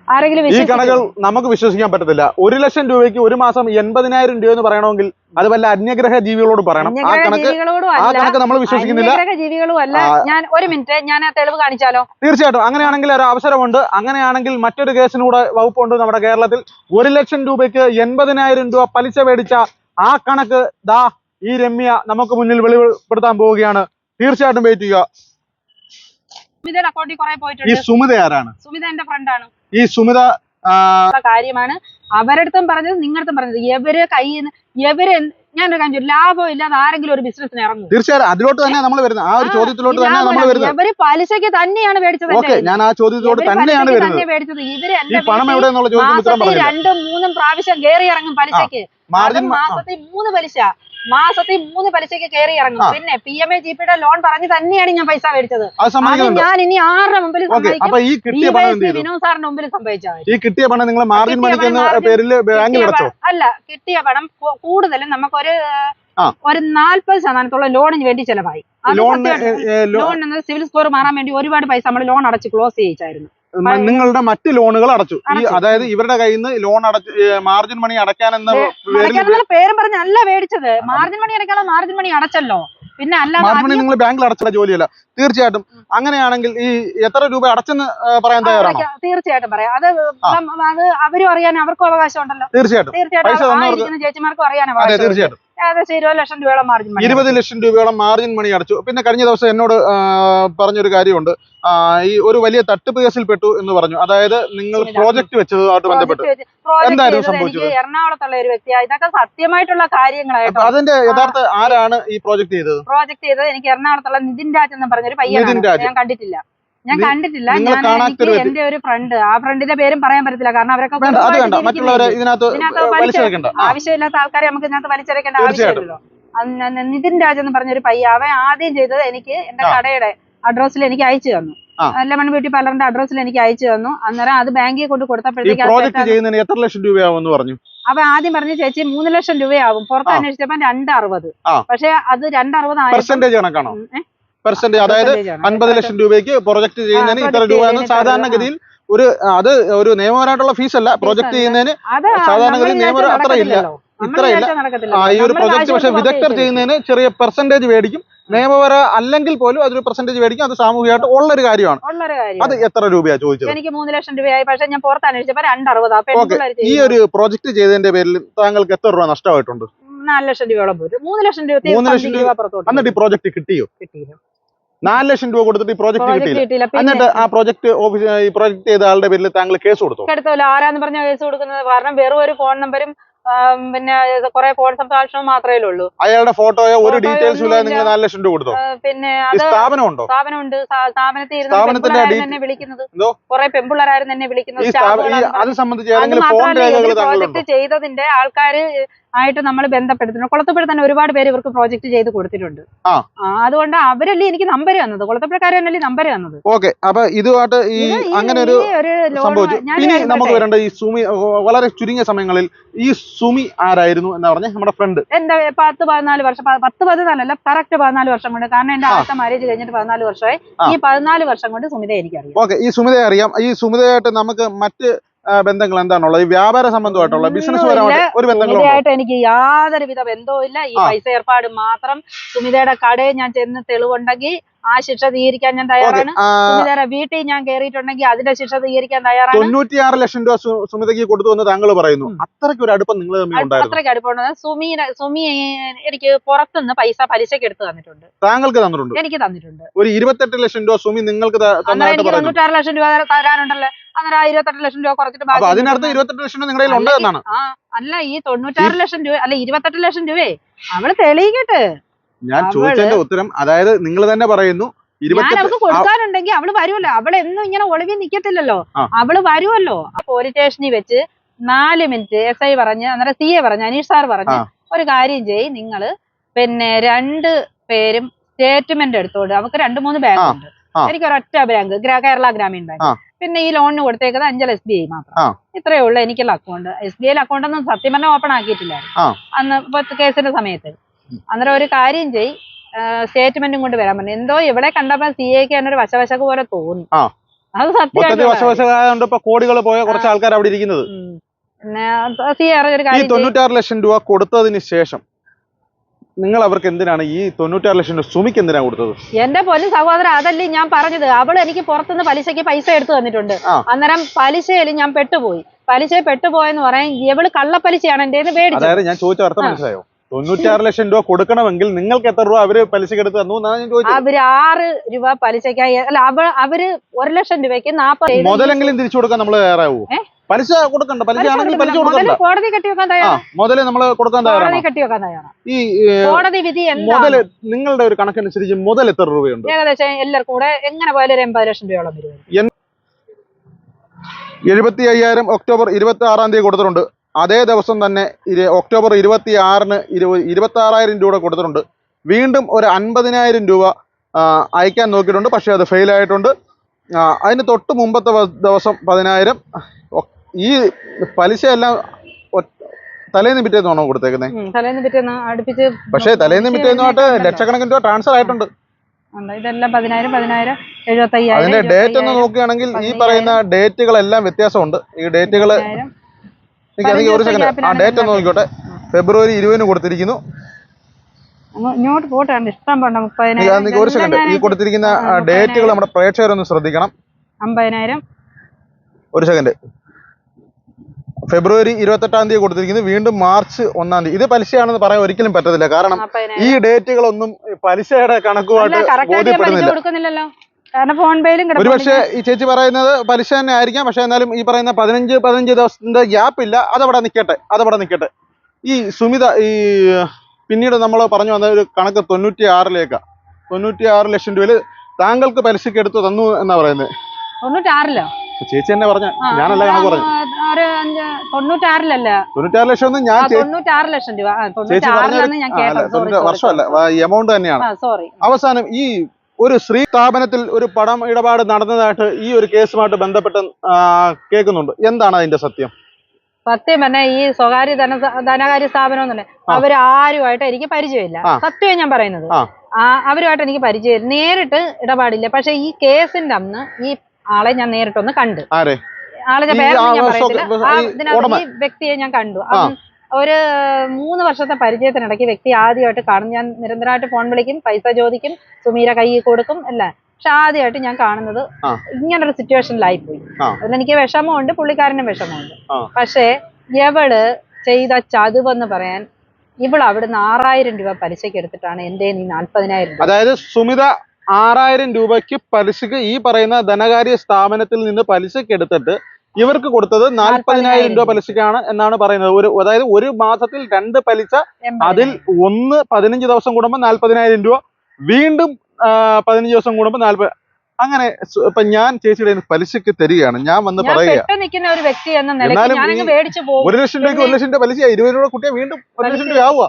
ആരെങ്കിലും ഈ കണക്കുകൾ നമുക്ക് വിശ്വസിക്കാൻ പറ്റത്തില്ല. 1 ലക്ഷം രൂപയ്ക്ക് ഒരു മാസം 80,000 രൂപ എന്ന് പറയണമെങ്കിൽ അത് വല്ല അന്യഗ്രഹ ജീവികളോട് പറയണം. ആ കണക്ക് നമ്മൾ വിശ്വസിക്കുന്നില്ല. ജീവികളും അല്ല. ഞാൻ ഒരു മിനിറ്റ്, ഞാൻ ആ തെളിവ് കാണിച്ചാലോ? തീർച്ചയായിട്ടും. അങ്ങനെയാണെങ്കിൽ ഒരു അവസരമുണ്ട്. അങ്ങനെയാണെങ്കിൽ മറ്റൊരു കേസിനൂടെ വകുപ്പുണ്ട് നമ്മുടെ കേരളത്തിൽ. 1 ലക്ഷം രൂപയ്ക്ക് 80,000 രൂപ പലിശ മേടിച്ച ആ കണക്ക് ദാ ഈ രമ്യ നമുക്ക് മുന്നിൽ വെളിപ്പെടുത്താൻ പോവുകയാണ്. തീർച്ചയായിട്ടും വെയിറ്റ് ചെയ്യുക. ഈ സുമിത ആരാണ്? സുമിത എന്റെ ഫ്രണ്ടാണ്. ഈ സുമിത കാര്യമാണ് അവരടുത്തും പറഞ്ഞത്, നിങ്ങളടുത്തും പറഞ്ഞത്. ഞാനൊരു കാര്യം, ലാഭം ഇല്ലാതെ ആരെങ്കിലും ഒരു ബിസിനസ്സിന് ഇറങ്ങും? തീർച്ചയായും അതിലോട്ട് തന്നെ നമ്മൾ വരുന്നത്. ആ ഒരു ചോദ്യത്തിലോട്ട് തന്നെ നമ്മൾ വരുന്നത്. ഇവര് പലിശക്ക് തന്നെയാണ് മേടിച്ചത്. ഓക്കെ, ഞാൻ ആ ചോദ്യത്തിലോട്ട് തന്നെയാണ് വരുന്നത്. ഇവര് ഈ പണം എവിടെ എന്നുള്ള ചോദ്യം ഉത്തരം പറഞ്ഞില്ല. 2-3 പ്രാവശ്യം കയറി ഇറങ്ങും പലിശക്ക്. മാസത്തിൽ 3 പലിശ, മാസത്തിൽ 3 പലിശക്ക് കയറി ഇറങ്ങും. പിന്നെ PMAGPയുടെ ലോൺ പറഞ്ഞ് തന്നെയാണ് ഞാൻ പൈസ മേടിച്ചത്. ഞാൻ ഇനി 6 മുമ്പിൽ വിനോദ് സാറിന്റെ മുമ്പിൽ സംഭവിച്ചാൽ ഈ കിട്ടിയ പണം നിങ്ങൾ മാർജിൻ മണിക്ക് എന്ന പേരിൽ ബാങ്കിൽ അടച്ചോ? അല്ല, കിട്ടിയ പണം കൂടുതലും നമുക്കൊരു 40% ലോണിന് വേണ്ടി ചെലവായി. ലോൺ സിവിൽ സ്കോർ മാറാൻ വേണ്ടി ഒരുപാട് പൈസ നമ്മൾ ലോൺ അടച്ച് ക്ലോസ് ചെയ്യിച്ചായിരുന്നു. നിങ്ങളുടെ മറ്റ് ലോണുകൾ അടച്ചു. അതായത് ഇവരുടെ കയ്യിൽ നിന്ന് ലോൺ അടച്ച് മാർജിൻ മണി അടയ്ക്കാനെന്ന പേരും പറഞ്ഞല്ല മേടിച്ചത്. മാർജിൻ മണി അടയ്ക്കാനുള്ള മാർജിൻ മണി അടച്ചല്ലോ. പിന്നെ അല്ലാതെ നിങ്ങൾ ബാങ്കിൽ അടച്ചുള്ള ജോലിയല്ല. തീർച്ചയായിട്ടും അങ്ങനെയാണെങ്കിൽ ഈ എത്ര രൂപ അടച്ചെന്ന് പറയാൻ തയ്യാറാണോ? തീർച്ചയായിട്ടും പറയാം. അത് അവരും അറിയാൻ അവർക്കും അവകാശം ഉണ്ടല്ലോ. തീർച്ചയായിട്ടും ചേച്ചിമാർക്കും അറിയാൻ അവകാശം. ഏകദേശം 20 ലക്ഷം രൂപയോളം മാർജിൻ മണി 20 ലക്ഷം രൂപയോളം മാർജിൻ മണി അടച്ചു. പിന്നെ കഴിഞ്ഞ ദിവസം എന്നോട് പറഞ്ഞൊരു കാര്യമുണ്ട്, ഈ ഒരു വലിയ തട്ടിപ്പ് കേസിൽ പെട്ടു എന്ന് പറഞ്ഞു. അതായത് നിങ്ങൾ പ്രോജക്ട് വെച്ചതുമായിട്ട് ബന്ധപ്പെട്ട് എന്തായിരുന്നു സംഭവിച്ചത്? എറണാകുളത്തുള്ള ഒരു വ്യക്തിയാണ്. ഇതൊക്കെ സത്യമായിട്ടുള്ള കാര്യങ്ങളായിട്ട്. അതിന്റെ യഥാർത്ഥ ആരാണ് ഈ പ്രോജക്ട് ചെയ്തത്? പ്രോജക്ട് ചെയ്തത് എനിക്ക് എറണാകുളത്തുള്ള നിതിൻ രാജ് എന്ന് പറഞ്ഞൊരു പയ്യനാണ്. ഞാൻ കണ്ടിട്ടില്ല. എന്റെ ഒരു ഫ്രണ്ട്, ആ ഫ്രണ്ടിന്റെ പേരും പറയാൻ പറ്റത്തില്ല, കാരണം അവരൊക്കെ ആവശ്യമില്ലാത്ത ആൾക്കാരെ നമുക്ക് ഇതിനകത്ത് വലിച്ചെടുക്കേണ്ട ആവശ്യമില്ലല്ലോ. നിതിൻ രാജ് എന്ന് പറഞ്ഞൊരു പയ്യ, അവൻ ആദ്യം ചെയ്തത് എനിക്ക് എന്റെ കടയുടെ അഡ്രസ്സിൽ എനിക്ക് അയച്ചു തന്നു. ലെമൺ ബ്യൂട്ടി പാർലറിന്റെ അഡ്രസ്സിൽ എനിക്ക് അയച്ചു തന്നു. അന്നേരം അത് ബാങ്കിൽ കൊണ്ട് കൊടുത്തപ്പോഴത്തേക്ക് അവൻ ആദ്യം പറഞ്ഞു ചേച്ചി 3 ലക്ഷം രൂപയാവും. പുറത്ത് അന്വേഷിച്ചപ്പോ 260. പക്ഷെ അത് 260 അതായത് 50 ലക്ഷം രൂപയ്ക്ക് പ്രൊജക്ട് ചെയ്യുന്നതിന് ഇത്ര രൂപ എന്ന് സാധാരണഗതിയിൽ ഒരു നിയമപരമായിട്ടുള്ള ഫീസ് അല്ല. പ്രൊജക്ട് ചെയ്യുന്നതിന് സാധാരണഗതിയിൽ നിയമപരം അത്രയില്ല, ഇത്രയില്ല. ഈ ഒരു പ്രൊജക്ട് പക്ഷെ വിദഗ്ധർ ചെയ്യുന്നതിന് ചെറിയ പെർസെന്റേജ് മേടിക്കും. നിയമപര അല്ലെങ്കിൽ പോലും അതൊരു പെർസെന്റേജ് മേടിക്കും. അത് സാമൂഹികമായിട്ട് ഉള്ളൊരു കാര്യമാണ്. അത് എത്ര രൂപയാ ചോദിച്ചത്? എനിക്ക് 3 ലക്ഷം രൂപയായി. പക്ഷെ ഞാൻ പുറത്ത് അന്വേഷിച്ചപ്പോ 260. ഈ ഒരു പ്രൊജക്ട് ചെയ്തതിന്റെ പേരിൽ താങ്കൾക്ക് എത്ര രൂപ നഷ്ടമായിട്ടുണ്ട്? 4 ലക്ഷം രൂപയോളം പോലും. 3 ലക്ഷം രൂപ എന്നിട്ട് ഈ പ്രോജക്ട് കിട്ടിയോ? 4 ലക്ഷം രൂപ കൊടുത്തിട്ട് ഈ പ്രോജക്ട് കിട്ടിയില്ല. എന്നിട്ട് ആ പ്രോജക്ട് ചെയ്ത ആളുടെ പേരിൽ താങ്കൾ കേസ് കൊടുത്തു? എടുത്തല്ലോ. ആരാന്ന് പറഞ്ഞ കേസ് കൊടുക്കുന്നത്? കാരണം വെറും ഒരു ഫോൺ നമ്പരും പിന്നെ കുറെ ഫോൺ സംഭാഷണം മാത്രമേ ഉള്ളൂ. അയാളുടെ ഫോട്ടോയോ ഒരു ഡീറ്റെയിൽസും ഇല്ലാതെ നിങ്ങൾ 4 ലക്ഷം രൂപ കൊടുത്തോ? പിന്നെ സ്ഥാപനമുണ്ടോ? സ്ഥാപനമുണ്ട്. സ്ഥാപനത്തിൽ വിളിക്കുന്നത് കുറെ പെമ്പിള്ളേരായിരുന്നു എന്നെ വിളിക്കുന്നത്. അത് സംബന്ധിച്ച് പ്രോജക്ട് ചെയ്തതിന്റെ ആൾക്കാര് ആയിട്ട് നമ്മൾ ബന്ധപ്പെടുത്തുന്നു. കുളത്തുപുഴ തന്നെ ഒരുപാട് പേര് ഇവർക്ക് പ്രോജക്ട് ചെയ്ത് കൊടുത്തിട്ടുണ്ട്. അതുകൊണ്ട് അവരല്ലേ എനിക്ക് നമ്പർ തന്നത്, കുളത്തുപുഴക്കാരല്ലേ നമ്പർ തന്നത്. ഓക്കെ, അപ്പൊ ഇതുമായിട്ട് ഈ അങ്ങനെ ഒരു സംഭവിച്ചു. ഇനി നമുക്ക് വരേണ്ട ഈ സുമി, വളരെ ചുരുങ്ങിയ സമയങ്ങളിൽ ഈ സുമി ആരായിരുന്നു എന്ന് പറഞ്ഞ നമ്മുടെ ഫ്രണ്ട്. എന്റെ 10-14 വർഷം, 10-14 അല്ല, കറക്റ്റ് 14 വർഷം കൊണ്ട്. കാരണം എന്റെ ആദ്യത്തെ മാരേജ് കഴിഞ്ഞിട്ട് 14 വർഷമായി. ഈ 14 വർഷം കൊണ്ട് സുമിതയെ എനിക്കറിയാം. ഓക്കെ, ഈ സുമിതയെ അറിയാം. ഈ സുമിതയായിട്ട് നമുക്ക് മറ്റ് ബന്ധങ്ങൾ എന്താണുള്ളത്? ഈ വ്യാപാര സംബന്ധമായിട്ടുള്ള ബിസിനസ് പരമായിട്ട് ഒരു ബന്ധങ്ങളുമായിട്ട് എനിക്ക് യാതൊരുവിധ ബന്ധവും ഇല്ല. ഈ പൈസ ഏർപ്പാട് മാത്രം. സുമിതയുടെ കടയിൽ ഞാൻ ചെന്ന് തെളിവുണ്ടെങ്കിൽ ആ ശിക്ഷ സ്വീകരിക്കാൻ ഞാൻ തയ്യാറാണ്. സുമിതയുടെ വീട്ടിൽ ഞാൻ കയറിയിട്ടുണ്ടെങ്കിൽ അതിന്റെ ശിക്ഷ സ്വീകരിക്കാൻ തയ്യാറാണ്. 96 ലക്ഷം രൂപ സുമിതയ്ക്ക് കൊടുത്തു എന്ന് താങ്കൾ പറയുന്നു. അത്രയ്ക്ക് ഒരു അടുപ്പം നിങ്ങൾ തമ്മിൽ ഉണ്ടായിരുന്നു? അത്രയ്ക്ക് അടുപ്പമുണ്ട്. സുമി എനിക്ക് പുറത്തുനിന്ന് പൈസ പലിശക്ക് എടുത്ത് തന്നിട്ടുണ്ട്. താങ്കൾക്ക് തന്നിട്ടുണ്ട്? എനിക്ക് തന്നിട്ടുണ്ട്. ഒരു 28 ലക്ഷം രൂപ സുമി നിങ്ങൾക്ക് 96 ലക്ഷം രൂപ തരാനുണ്ടല്ലോ. അന്നേരം 28 ലക്ഷം രൂപ കുറച്ചിട്ട് അതിനകത്ത് 28 ലക്ഷം നിങ്ങളുടെ കയ്യിൽ ഉണ്ട് എന്നാണ്? അല്ല, ഈ 96 ലക്ഷം രൂപ അല്ല, 28 ലക്ഷം രൂപയെ അവള് തെളിയിക്കട്ടെ. ഞാൻ ചോദിച്ചതിന്റെ ഉത്തരം, അതായത് നിങ്ങൾ തന്നെ പറയുന്നു അവൾക്ക് കൊടുക്കാനുണ്ടെങ്കിൽ അവള് വരുമല്ലോ. അവള് എന്നും ഇങ്ങനെ ഒളിവിൽ നിക്കത്തില്ലല്ലോ, അവള് വരുമല്ലോ. പോലീസ് സ്റ്റേഷനിൽ വെച്ച് 4 മിനിറ്റ് SI പറഞ്ഞ്, അന്നേരം CA പറഞ്ഞ്, അനീഷ് സാർ പറഞ്ഞ്, ഒരു കാര്യം ചെയ്യും നിങ്ങള്, പിന്നെ 2 പേരും സ്റ്റേറ്റ്മെന്റ് എടുത്തോണ്ട്. നമുക്ക് 2-3 ബാങ്ക് ഉണ്ട്. എനിക്ക് ഒരൊറ്റ ബാങ്ക്, കേരള ഗ്രാമീൺ ബാങ്ക്. പിന്നെ ഈ ലോണിന് കൊടുത്തേക്കുന്നത് 5 SBI മാത്രം. ഇത്രയേ ഉള്ളൂ എനിക്കുള്ള അക്കൗണ്ട്. SBI അക്കൗണ്ട് ഒന്നും സത്യം പറഞ്ഞാൽ ഓപ്പൺ ആക്കിയിട്ടില്ലായിരുന്നു അന്ന് കേസിന്റെ സമയത്ത്. അന്നേരം ഒരു കാര്യം ചെയ്, സ്റ്റേറ്റ്മെന്റും കൊണ്ട് വരാൻ പറഞ്ഞു. എന്തോ ഇവിടെ കണ്ടപ്പോ CAക്ക് തന്നെ ഒരു വശവശക്ക് പോലെ തോന്നി. അത് സത്യമായിട്ട് കോടികൾ പോയ കുറച്ച് ആൾക്കാർ അവിടെ ഇരിക്കുന്നത്. പിന്നെ CA ഒരു കാര്യം, 96 ലക്ഷം രൂപ കൊടുത്തതിന് ശേഷം നിങ്ങൾ അവർക്ക് എന്തിനാണ് ഈ 96 ലക്ഷം രൂപ സുമിക്ക് എന്തിനാണ് കൊടുത്തത്? എന്റെ പൊന്നു സഹോദരൻ, അതല്ലേ ഞാൻ പറഞ്ഞത്. അവള് എനിക്ക് പുറത്തുനിന്ന് പലിശക്ക് പൈസ എടുത്തു തന്നിട്ടുണ്ട്. അന്നേരം പലിശയിൽ ഞാൻ പെട്ടുപോയി. പലിശ പെട്ടുപോയെന്ന് പറയാൻ ഇവള് കള്ളപ്പലിശയാണ് എന്റെ മേടിച്ചത്. അതായത് ഞാൻ ചോദിച്ച അർത്ഥം മനസ്സിലായോ? 96 ലക്ഷം രൂപ കൊടുക്കണമെങ്കിൽ നിങ്ങൾക്ക് എത്ര രൂപ അവര് പലിശക്ക് എടുത്ത് തന്നു എന്നാണ് ഞാൻ ചോദിച്ചത്. അവര് 6 രൂപ പലിശക്കായി, അല്ല അവര് 1 ലക്ഷം രൂപയ്ക്ക് 40 മുതലെങ്കിലും തിരിച്ചു കൊടുക്കാൻ നമ്മൾ തയ്യാറാവൂ? പലിശ കൊടുക്കണ്ട, പലിശ ആണെങ്കിൽ പലിശ കൊടുക്കണ്ട. കോടതി കെട്ടിവെക്കാൻ തയ്യാറാണ്. മുതല് നമ്മൾ കൊടുക്കാൻ തയ്യാറാണ്. കെട്ടിവെക്കാൻ തയ്യാറാണ്. ഈ കോടതി വിധി മുതല് നിങ്ങളുടെ ഒരു കണക്കനുസരിച്ച് മുതൽ എത്ര രൂപയുണ്ട്? ഏകദേശം എല്ലാവർക്കും കൂടെ എങ്ങനെ പോയാലും ഒരു 80 ലക്ഷം രൂപയോളം വരും. 75,000 ഒക്ടോബർ 26 കൊടുത്തിട്ടുണ്ട്. അതേ ദിവസം തന്നെ ഒക്ടോബർ 26 26,000 രൂപ കൊടുത്തിട്ടുണ്ട്. വീണ്ടും ഒരു 50,000 രൂപ അയക്കാൻ നോക്കിയിട്ടുണ്ട്, പക്ഷെ അത് ഫെയിൽ ആയിട്ടുണ്ട്. അതിന് തൊട്ട് മുമ്പത്തെ ദിവസം 10,000. ഈ പലിശ എല്ലാം തലേന്ന് പിറ്റേന്നാണോ കൊടുത്തേക്കുന്നത്? തലേന്ന് പിറ്റേന്ന് അടുപ്പിച്ച്. പക്ഷേ തലേന്ന് പിറ്റേന്നുമായിട്ട് ലക്ഷക്കണക്കിന് രൂപ ട്രാൻസ്ഫർ ആയിട്ടുണ്ട്. ഉണ്ട്. ഇതെല്ലാം 10,000, 75,000. അതിന്റെ ഡേറ്റ് ഒന്ന് നോക്കുകയാണെങ്കിൽ ഈ പറയുന്ന ഡേറ്റുകളെല്ലാം വ്യത്യാസമുണ്ട്. ഈ ഡേറ്റുകൾ എനിക്ക് ഒരു സെക്കൻഡ് ആ ഡേറ്റ് ഒന്ന് നോക്കിക്കോട്ടെ. ഫെബ്രുവരി 20 കൊടുത്തിരിക്കുന്നു. ഇങ്ങോട്ട് പോട്ടെ, ഇഷ്ടം പോണ്ട. 30,000. ഒരു സെക്കൻഡ്, ഈ കൊടുത്തിരിക്കുന്ന ഡേറ്റുകൾ നമ്മുടെ പ്രേക്ഷകരൊന്ന് ശ്രദ്ധിക്കണം. 50,000. ഒരു സെക്കൻഡ്, ഫെബ്രുവരി 28-ാം തീയതി കൊടുത്തിരിക്കുന്നു, വീണ്ടും മാർച്ച് 1-ാം തീയതി. ഇത് പലിശയാണെന്ന് പറയാൻ ഒരിക്കലും പറ്റത്തില്ല. കാരണം ഈ ഡേറ്റുകളൊന്നും പലിശയുടെ കണക്കുമായിട്ട് ബോധ്യപ്പെടുന്നില്ല. ഒരുപക്ഷെ ഈ ചേച്ചി പറയുന്നത് പലിശ തന്നെ ആയിരിക്കാം. പക്ഷെ എന്നാലും ഈ പറയുന്ന 15 ദിവസത്തിന്റെ ഗ്യാപ്പ് ഇല്ല. അതവിടെ നിൽക്കട്ടെ. ഈ സുമിത ഈ പിന്നീട് നമ്മൾ പറഞ്ഞു വന്ന ഒരു കണക്ക് 96 ലക്ഷം രൂപയിൽ താങ്കൾക്ക് പലിശക്ക് എടുത്ത് തന്നു എന്നാ പറയുന്നത്. 96-ലോ? ചേച്ചി തന്നെ പറഞ്ഞ, ഞാനല്ല കണക്ക് പറഞ്ഞു. 96 ലക്ഷം ഒന്നും ഞാൻ 96 ലക്ഷം രൂപ വർഷമല്ല, എമൗണ്ട് തന്നെയാണ്. അവസാനം ഈ ഒരു ശ്രീ സ്ഥാപനത്തിൽ ഒരു പണം ഇടപാട് നടന്നതായിട്ട് ഈ ഒരു കേസുമായിട്ട് ബന്ധപ്പെട്ട് കേൾക്കുന്നുണ്ട്. എന്താണ് അതിന്റെ സത്യം? സത്യം പറഞ്ഞാൽ ഈ സ്വകാര്യ ധനകാര്യ സ്ഥാപനം എന്നല്ലേ, അവരാരുമായിട്ട് എനിക്ക് പരിചയമില്ല. സത്യം ഞാൻ പറയുന്നത്. അവരുമായിട്ട് എനിക്ക് പരിചയം, നേരിട്ട് ഇടപാടില്ല. പക്ഷെ ഈ കേസിന്റെ അന്ന് ഈ ആളെ ഞാൻ നേരിട്ടൊന്ന് കണ്ടു. ആളെ പേര് ഞാൻ പറയത്തില്ല. ഈ വ്യക്തിയെ ഞാൻ കണ്ടു. ഒരു 3 വർഷത്തെ പരിചയത്തിനിടയ്ക്ക് വ്യക്തി ആദ്യമായിട്ട് കാണും. ഞാൻ നിരന്തരമായിട്ട് ഫോൺ വിളിക്കും, പൈസ ചോദിക്കും, സുമീര കൈ കൊടുക്കും എല്ലാം. പക്ഷെ ആദ്യമായിട്ട് ഞാൻ കാണുന്നത് ഇങ്ങനൊരു സിറ്റുവേഷനിലായി പോയി. അതിലെനിക്ക് വിഷമമുണ്ട്, പുള്ളിക്കാരനും വിഷമമുണ്ട്. പക്ഷെ ഇവള് ചെയ്ത ചതുവെന്ന് പറയാൻ, ഇവള് അവിടുന്ന് 6,000 രൂപ പലിശക്ക് എടുത്തിട്ടാണ് എന്റെ 40,000 രൂപ. അതായത് സുമിത 6,000 രൂപയ്ക്ക് പലിശക്ക് ഈ പറയുന്ന ധനകാര്യ സ്ഥാപനത്തിൽ നിന്ന് പലിശക്ക് എടുത്തിട്ട് ഇവർക്ക് കൊടുത്തത് 40,000 രൂപ പലിശക്കാണ് എന്നാണ് പറയുന്നത്. അതായത് ഒരു മാസത്തിൽ 2 പലിശ, അതിൽ ഒന്ന് 15 ദിവസം കൂടുമ്പോൾ 40,000 രൂപ, വീണ്ടും 15 ദിവസം കൂടുമ്പോൾ 40. അങ്ങനെ ഇപ്പൊ ഞാൻ ചേച്ചിയുടെ പലിശക്ക് തരികയാണ്, ഞാൻ വന്ന് പറയുക. 1 ലക്ഷം രൂപയ്ക്ക് 1 ലക്ഷം രൂപ പലിശ 20 രൂപ കുട്ടിയെ വീണ്ടും 1 ലക്ഷം രൂപ ആവുക.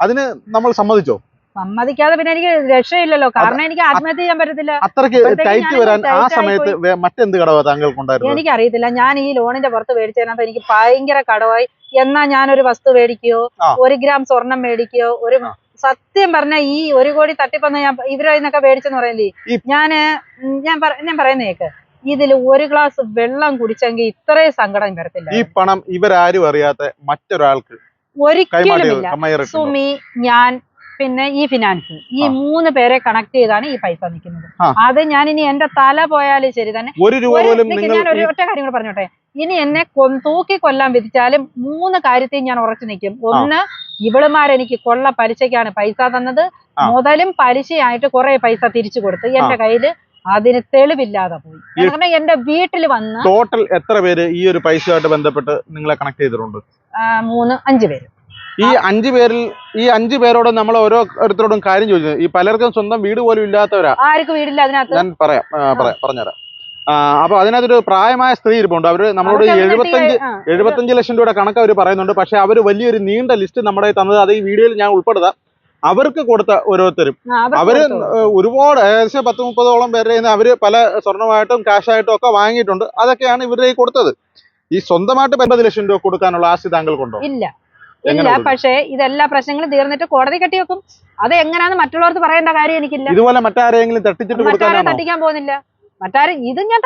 അതിന് നമ്മൾ സമ്മതിച്ചോ? സമ്മതിക്കാതെ പിന്നെ എനിക്ക് രക്ഷയില്ലല്ലോ. കാരണം എനിക്ക് ആത്മഹത്യ ചെയ്യാൻ പറ്റത്തില്ല. അത്രയ്ക്ക് ടൈറ്റ് വരാൻ ആ സമയത്ത് മറ്റെന്ത് കടവാ താങ്കൾക്കുണ്ടായിരുന്നു? എനിക്കറിയത്തില്ല. ഞാൻ ഈ ലോണിന്റെ പുറത്ത് മേടിച്ചതിനകത്ത് എനിക്ക് ഭയങ്കര കടവായി. എന്നാ ഞാനൊരു വസ്തു മേടിക്കുകയോ 1 ഗ്രാം സ്വർണം മേടിക്കുകയോ, ഒരു സത്യം പറഞ്ഞ ഈ 1 കോടി തട്ടിപ്പെന്ന് ഞാൻ ഇവരെ നിന്നൊക്കെ മേടിച്ചെന്ന് പറയില്ലേ, ഞാൻ പറയുന്നേക്ക്, ഇതിൽ 1 ഗ്ലാസ് വെള്ളം കുടിച്ചെങ്കിൽ ഇത്രയും സങ്കടം വരത്തില്ല. ഈ പണം ഇവരാരും അറിയാത്ത മറ്റൊരാൾക്ക് ഒരിക്കലുമില്ല. സുമി, ഞാൻ, പിന്നെ ഈ ഫിനാൻസ്, ഈ 3 പേരെ കണക്ട് ചെയ്താണ് ഈ പൈസ നിൽക്കുന്നത്. അത് ഞാൻ ഇനി എന്റെ തല പോയാലും ശരി തന്നെ. ഞാൻ ഒരു ഒറ്റ കാര്യം കൂടെ പറഞ്ഞോട്ടെ. ഇനി എന്നെ തൂക്കി കൊല്ലാൻ വിധിച്ചാലും 3 കാര്യത്തിൽ ഞാൻ ഉറച്ചു നിൽക്കും. ഒന്ന്, ഇവളുമാരെനിക്ക് കൊള്ള പലിശക്കാണ് പൈസ തന്നത്. മുതലും പലിശയായിട്ട് കുറെ പൈസ തിരിച്ചു കൊടുത്ത് എന്റെ കയ്യില് അതിന് തെളിവില്ലാതെ പോയി. കാരണം എന്റെ വീട്ടിൽ വന്ന് ടോട്ടൽ എത്ര പേര് ഈ ഒരു പൈസയായിട്ട് ബന്ധപ്പെട്ട് നിങ്ങളെ കണക്ട് ചെയ്തിട്ടുണ്ട്? 5 പേര്. ഈ 5 പേരോട് നമ്മൾ ഓരോരുത്തരോടും കാര്യം ചോദിച്ചു. ഈ പലർക്കും സ്വന്തം വീട് പോലും ഇല്ലാത്തവരാ. ആർക്കും വീടില്ല. അതിനകത്ത് ഞാൻ പറഞ്ഞുതരാം. അപ്പൊ അതിനകത്തൊരു പ്രായമായ സ്ത്രീ ഇരിപ്പുണ്ട്. അവര് നമ്മളോട് 75 ലക്ഷം രൂപയുടെ കണക്ക് അവർ പറയുന്നുണ്ട്. പക്ഷെ അവര് വലിയൊരു നീണ്ട ലിസ്റ്റ് നമ്മുടെ തന്നത്, അത് ഈ വീഡിയോയിൽ ഞാൻ ഉൾപ്പെടുത്താം. അവർക്ക് കൊടുത്ത ഓരോരുത്തരും അവര് ഒരുപാട് ഏകദേശം 10-30ഓളം പേരുടെ അവര് പല സ്വർണ്ണമായിട്ടും ക്യാഷായിട്ടും ഒക്കെ വാങ്ങിയിട്ടുണ്ട്. അതൊക്കെയാണ് ഇവരുടെ കൊടുത്തത്. ഈ സ്വന്തമായിട്ട് 50 ലക്ഷം രൂപ കൊടുക്കാനുള്ള ആസ്തി താങ്കൾക്കുണ്ടോ? ഇല്ല. പക്ഷേ ഇതെല്ലാ പ്രശ്നങ്ങളും തീർന്നിട്ട് കോടതി കെട്ടി വെക്കും. അത് എങ്ങനെയാന്ന് മറ്റുള്ളവർക്ക് പറയേണ്ട കാര്യം എനിക്കില്ല. ഇതുപോലെ മറ്റാരെങ്കിലും തട്ടിക്കാൻ പോകുന്നില്ല. ഇതും ഞാൻ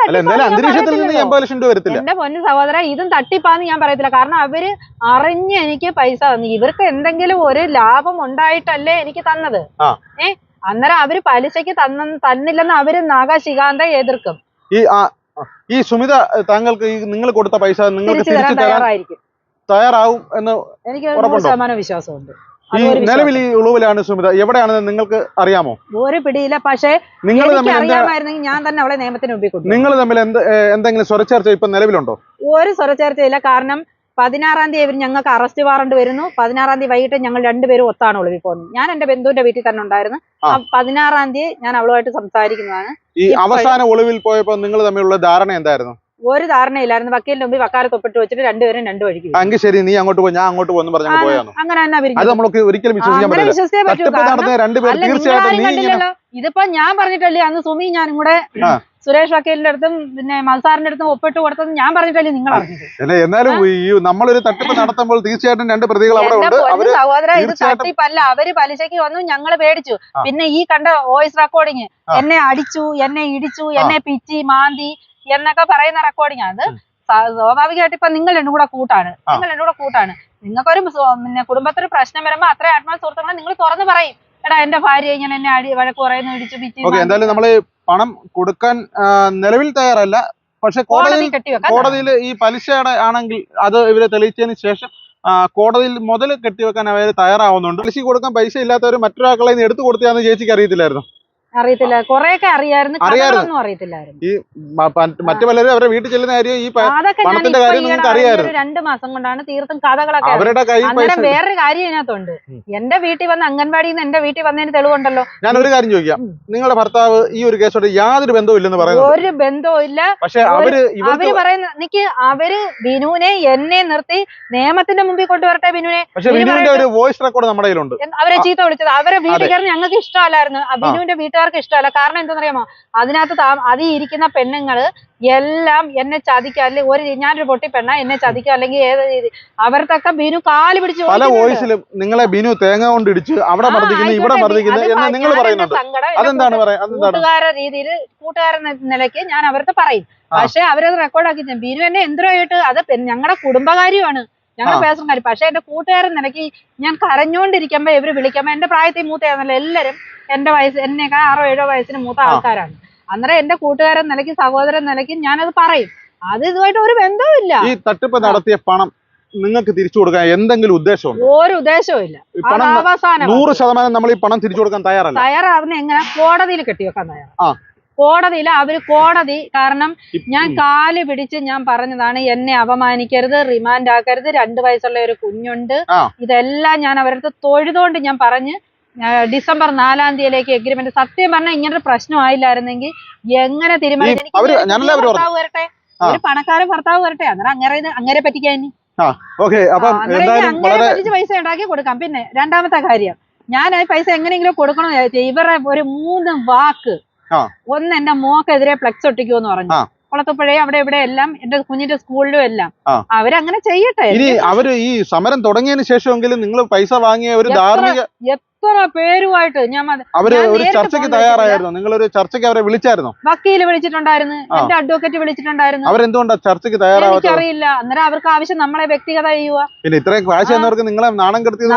എന്റെ പൊന്നു സഹോദര, ഇതും തട്ടിപ്പാന്ന് ഞാൻ പറയത്തില്ല. കാരണം അവര് അറിഞ്ഞ് എനിക്ക് പൈസ തന്നു. ഇവർക്ക് എന്തെങ്കിലും ഒരു ലാഭം ഉണ്ടായിട്ടല്ലേ എനിക്ക് തന്നത്. അന്നേരം അവര് പലിശക്ക് തന്നില്ലെന്ന് അവര് നാഗശികാന്ത എതിർക്കും. ഈ സുമിത താങ്കൾക്ക് നിങ്ങൾ കൊടുത്ത പൈസ നിങ്ങൾക്ക് തിരിച്ചു തയ്യാറായിരിക്കും, തയ്യാറാവും എന്ന് എനിക്ക് 100% വിശ്വാസമുണ്ട്. നിലവിൽ ഈ ഉളവിലാണ് സുമിത. എവിടെയാണെന്ന് നിങ്ങൾക്ക് അറിയാമോ? ഒരു പിടിയില്ല. പക്ഷേ അറിയാമായിരുന്നെങ്കിൽ ഞാൻ തന്നെ അവളെ നിയമത്തിന് മുമ്പിൽ കൊണ്ടു. നിങ്ങൾ തമ്മിൽ എന്തെങ്കിലും സ്വരച്ചേർച്ച ഇപ്പൊ നിലവിലുണ്ടോ? ഒരു സ്വരച്ചേർച്ചയില്ല. കാരണം 16-ാം തീയതി ഞങ്ങൾക്ക് അറസ്റ്റ് വാറണ്ട് വരുന്നു. 16-ാം തീയതി വൈകിട്ട് ഞങ്ങൾ 2 പേരും ഒത്താണ് ഒളിവിൽ പോകുന്നത്. ഞാൻ എന്റെ ബന്ധുവിന്റെ വീട്ടിൽ തന്നെ ഉണ്ടായിരുന്നു. 16-ാം തീയതി ഞാൻ അവളുമായിട്ട് സംസാരിക്കുന്നതാണ്. ഈ അവസാന ഒളിവിൽ പോയപ്പോ നിങ്ങൾ തമ്മിലുള്ള ധാരണ എന്തായിരുന്നു? ഒരു ധാരണയില്ലായിരുന്നു. വക്കീലിന്റെ മുമ്പിൽ വക്കാലത്ത് ഒപ്പിട്ട് വെച്ചിട്ട് 2 പേരും 2 വഴിക്ക്. എങ്കിൽ ശരി, നീ അങ്ങോട്ട് പോയി, ഞാൻ അങ്ങോട്ട് പോകുന്നു പറഞ്ഞു പോയാണ്. അങ്ങനെ തന്നെ ഒരിക്കലും വിശ്വസിക്കാൻ പറ്റില്ല. ഇതിപ്പോ ഞാൻ പറഞ്ഞിട്ടല്ലേ അന്ന് സുമി ഞാനും കൂടെ സുരേഷ് വക്കീലിന്റെ അടുത്തും പിന്നെ മൽസാറിന്റെ അടുത്തും ഒപ്പിട്ട് കൊടുത്തത് ഞാൻ പറഞ്ഞിട്ടല്ലേ നിങ്ങൾ അറിഞ്ഞത്. അല്ല എന്നാലും നമ്മളൊരു തട്ടിപ്പ് നടത്തുമ്പോൾ തീർച്ചയായിട്ടും രണ്ട് പ്രതികൾ അവിടെ ഉണ്ട്. സഹോദര ഇത് തട്ടിപ്പല്ല, അവര് പലിശക്ക് വന്നു, ഞങ്ങള് പേടിച്ചു. പിന്നെ ഈ കണ്ട വോയിസ് റെക്കോർഡിങ് എന്നെ അടിച്ചു, എന്നെ ഇടിച്ചു, എന്നെ പിച്ചി മാന്തി എന്നൊക്കെ പറയുന്ന റെക്കോർഡിങ് അത് സ്വാഭാവികമായിട്ട് ഇപ്പൊ നിങ്ങൾ രണ്ടും കൂടെ കൂട്ടാണ്. നിങ്ങൾക്കൊരു പിന്നെ കുടുംബത്തൊരു പ്രശ്നം വരുമ്പോ അത്ര ആത്മാ സുഹൃത്തുക്കളെ നിങ്ങൾ തുറന്നു പറയും, എടാ എന്റെ ഭാര്യ ഇങ്ങനെ എന്നെ വഴക്ക് പറയുന്നു, ഇടിച്ചു പിച്ചി. എന്തായാലും നമ്മള് പണം കൊടുക്കാൻ നിലവിൽ തയ്യാറല്ല, പക്ഷെ കോടതിയിൽ ഈ പലിശയുടെ ആണെങ്കിൽ അത് ഇവരെ തെളിയിച്ചതിന് ശേഷം കോടതിയിൽ മുതൽ കെട്ടിവെക്കാൻ അവർ തയ്യാറാവുന്നുണ്ട്. പലിശ കൊടുക്കാൻ പൈസ ഇല്ലാത്തവർ മറ്റൊരാളെ നിന്ന് എടുത്തു കൊടുത്താന്ന് ചേച്ചിക്ക് അറിയത്തില്ലായിരുന്നു? അറിയത്തില്ല, കൊറേയൊക്കെ അറിയായിരുന്നു, അറിയത്തില്ലായിരുന്നു. ഈ മറ്റു പലരും അവരുടെ വീട്ടിൽ ചെല്ലുന്ന കാര്യം ഈ പണത്തിന്റെ കാര്യം നിങ്ങൾക്ക് അറിയായിരുന്നു. 2 മാസം കൊണ്ടാണ് തീർത്തും കഥകളൊക്കെ. അവരുടെ കയ്യിൽ അന്നേരം വേറൊരു കാര്യം ഇതിനകത്തുണ്ട്. എന്റെ വീട്ടിൽ വന്ന് അംഗൻവാടിയിൽ നിന്ന് എന്റെ വീട്ടിൽ വന്നതിന് തെളിവുണ്ടല്ലോ. ഞാൻ ഒരു കാര്യം ചോദിക്കാം, നിങ്ങളുടെ ഭർത്താവ് ഈ ഒരു കേസോട് യാതൊരു ബന്ധവും ഇല്ലെന്ന് പറയുന്നത്? ഒരു ബന്ധവും ഇല്ല. പക്ഷെ അവര് പറയുന്ന അവര് ബിനുവിനെ എന്നെ നിർത്തി നിയമത്തിന്റെ മുമ്പിൽ കൊണ്ടുവരട്ടെ ബിനുവിനെ. പക്ഷെ ബിനുവിന്റെ ഒരു വോയിസ് റെക്കോർഡ് നമ്മുടെ കയ്യിലുണ്ട്. അവരെ ചീത്ത വിളിച്ചത് അവരെ വീട്ടിൽ കയറി ഞങ്ങൾക്ക് ഇഷ്ടമല്ലായിരുന്നു, ബിനുവിന്റെ വീട്ടുകാർക്ക് ഇഷ്ടമല്ല. കാരണം എന്താണെന്നറിയാമോ, അതിനകത്ത് അതിൽ ഇരിക്കുന്ന പെണ്ണുങ്ങള് എല്ലാം എന്നെ ചതിക്കുക, അല്ലെങ്കിൽ ഞാനൊരു പൊട്ടിപ്പെണ്ണ എന്നെ ചതിക്കുക, അല്ലെങ്കിൽ ഏത് രീതി അവർത്തൊക്കെ ബിനു കാല് പിടിച്ച് പല വോയിസിലും നിങ്ങളെ ബിനു തേങ്ങ കൊണ്ട് ഇടിച്ച് അവിടെ മർദ്ദിക്കുന്നു ഇവിടെ മർദ്ദിക്കുന്നു എന്ന് നിങ്ങൾ പറയുന്നുണ്ട്. അതെന്താണ് കൂട്ടുകാരൻ നിലയ്ക്ക് ഞാൻ അവർക്ക് പറയും. പക്ഷെ അവരത് റെക്കോർഡാക്കി ബിനു എന്നെ എന്തോയിട്ട് അത് ഞങ്ങളുടെ കുടുംബകാര്യമാണ്, ഞങ്ങളുടെ പേഴ്സണൽ കാര്യം. പക്ഷെ എന്റെ കൂട്ടുകാരൻ നിലയ്ക്ക് ഞാൻ കരഞ്ഞോണ്ടിരിക്കുമ്പോ ഇവര് വിളിക്കുമ്പോ എന്റെ പ്രായത്തിൽ മൂത്തയാണല്ലോ, എല്ലാരും എന്റെ വയസ്സ് എന്നേക്കാൾ 6-7 വയസ്സിന് മൂത്ത ആൾക്കാരാണ്. അന്നേരം എന്റെ കൂട്ടുകാരൻ നിലയ്ക്ക് സഹോദരൻ നിലയ്ക്ക് ഞാനത് പറയും. അത് ഇതുമായിട്ട് ഒരു ബന്ധവും ഇല്ല. ഈ തട്ടിപ്പ് നടത്തിയ പണം നിങ്ങൾക്ക് തിരിച്ചു കൊടുക്കാൻ എന്തെങ്കിലും ഉദ്ദേശമുണ്ടോ? ഒരു ഉദ്ദേശവും ഇല്ല. അവസാനം 100% നമ്മൾ ഈ പണം തിരിച്ചു കൊടുക്കാൻ തയ്യാറാവുന്ന എങ്ങനെ കോടതിയിൽ കെട്ടിവെക്കാൻ തയ്യാറാണ്. കോടതി കാരണം ഞാൻ കാല് പിടിച്ച് ഞാൻ പറഞ്ഞതാണ്, എന്നെ അപമാനിക്കരുത്, റിമാൻഡ് ആക്കരുത്, 2 വയസ്സുള്ള ഒരു കുഞ്ഞുണ്ട്, ഇതെല്ലാം ഞാൻ അവരടുത്ത് തൊഴുതുകൊണ്ട് ഞാൻ പറഞ്ഞ് ഡിസംബർ 4-ാം തീയതിയിലേക്ക് എഗ്രിമെന്റ്. സത്യം പറഞ്ഞാൽ ഇങ്ങനൊരു പ്രശ്നം ആയില്ലായിരുന്നെങ്കിൽ എങ്ങനെ തീരുമാനിച്ചു ഭർത്താവ് വരട്ടെ, ഒരു പണക്കാരൻ ഭർത്താവ് വരട്ടെ, അന്നേരം അങ്ങനെ പറ്റിക്കാൻ അങ്ങനെ പറ്റിച്ച് പൈസ ഉണ്ടാക്കി കൊടുക്കാം. പിന്നെ രണ്ടാമത്തെ കാര്യം, ഞാൻ ആ പൈസ എങ്ങനെയെങ്കിലും കൊടുക്കണോ ഇവരുടെ ഒരു 3 വാക്ക്. ഒന്ന്, എന്റെ മോക്കെതിരെ ഫ്ലെക്സ് ഒട്ടിക്കുമെന്ന് പറഞ്ഞു, കുളത്തുപ്പുഴയെ അവിടെ ഇവിടെ എല്ലാം, എന്റെ കുഞ്ഞിന്റെ സ്കൂളിലും എല്ലാം. അവരങ്ങനെ ചെയ്യട്ടെ. അവര് ഈ സമരം തുടങ്ങിയതിന് ശേഷമെങ്കിലും നിങ്ങൾ പൈസ വാങ്ങിയ ഒരു ധാർമ്മിക എത്ര പേരുമായിട്ട് അവര് ഒരു ചർച്ചയ്ക്ക് തയ്യാറായിരുന്നു. നിങ്ങളൊരു ചർച്ചയ്ക്ക് അവരെ വിളിച്ചായിരുന്നു? വക്കീല് വിളിച്ചിട്ടുണ്ടായിരുന്നു, എന്റെ അഡ്വക്കേറ്റ് വിളിച്ചിട്ടുണ്ടായിരുന്നു. അവരെന്തുകൊണ്ടാ ചർച്ചയ്ക്ക് തയ്യാറാവാത്തത്? എനിക്കറിയില്ല. അന്നേരം അവർക്ക് ആവശ്യം നമ്മളെ വ്യക്തിഗത ചെയ്യുക. പിന്നെ ഇത്രയും കാശ് എന്നവർക്ക് നിങ്ങളെ നാണം കെടുത്തിയത്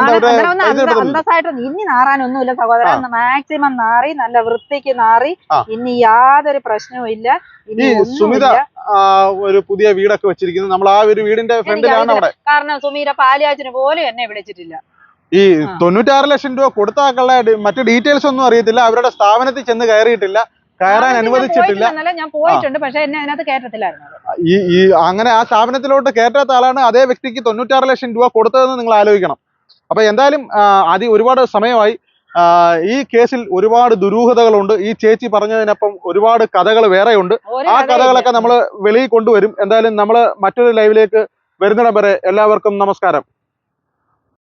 അന്തസ്സായിട്ട് ഇനി നാറാനൊന്നുമില്ല സഹോദരൻ. മാക്സിമം നാറി, നല്ല വൃത്തിക്ക് നാറി, ഇനി യാതൊരു പ്രശ്നവും ഇല്ല. ഈ സുമിത ഒരു പുതിയ വീടൊക്കെ വെച്ചിരിക്കുന്നത്, നമ്മൾ ആ ഒരു വീടിന്റെ ഫ്രണ്ടിലാണ് അവിടെ. കാരണം സുമീര പാലിയാച്ചിന് പോലും എന്നെ വിളിച്ചിട്ടില്ല. ഈ 96 ലക്ഷം രൂപ കൊടുത്ത ആക്കളുടെ മറ്റു ഡീറ്റെയിൽസ് ഒന്നും അറിയത്തില്ല, അവരുടെ സ്ഥാപനത്തിൽ ചെന്ന് കയറിയിട്ടില്ല, കയറാൻ അനുവദിച്ചിട്ടില്ല. ഞാൻ പോയിട്ടുണ്ട്, പക്ഷെ എന്നെ അതിനകത്ത് കയറ്റത്തില്ലായിരുന്നു. ഈ അങ്ങനെ ആ സ്ഥാപനത്തിലോട്ട് കയറ്റാത്ത ആളാണ് അതേ വ്യക്തിക്ക് 96 ലക്ഷം രൂപ കൊടുത്തതെന്ന് നിങ്ങൾ ആലോചിക്കണം. അപ്പൊ എന്തായാലും ഒരുപാട് സമയമായി. ഈ കേസിൽ ഒരുപാട് ദുരൂഹതകളുണ്ട്. ഈ ചേച്ചി പറഞ്ഞതിനൊപ്പം ഒരുപാട് കഥകൾ വേറെയുണ്ട്. ആ കഥകളൊക്കെ നമ്മൾ വെളിയിൽ കൊണ്ടുവരും. എന്തായാലും നമ്മൾ മറ്റൊരു ലൈവിലേക്ക് വരുന്നിടം വരെ എല്ലാവർക്കും നമസ്കാരം.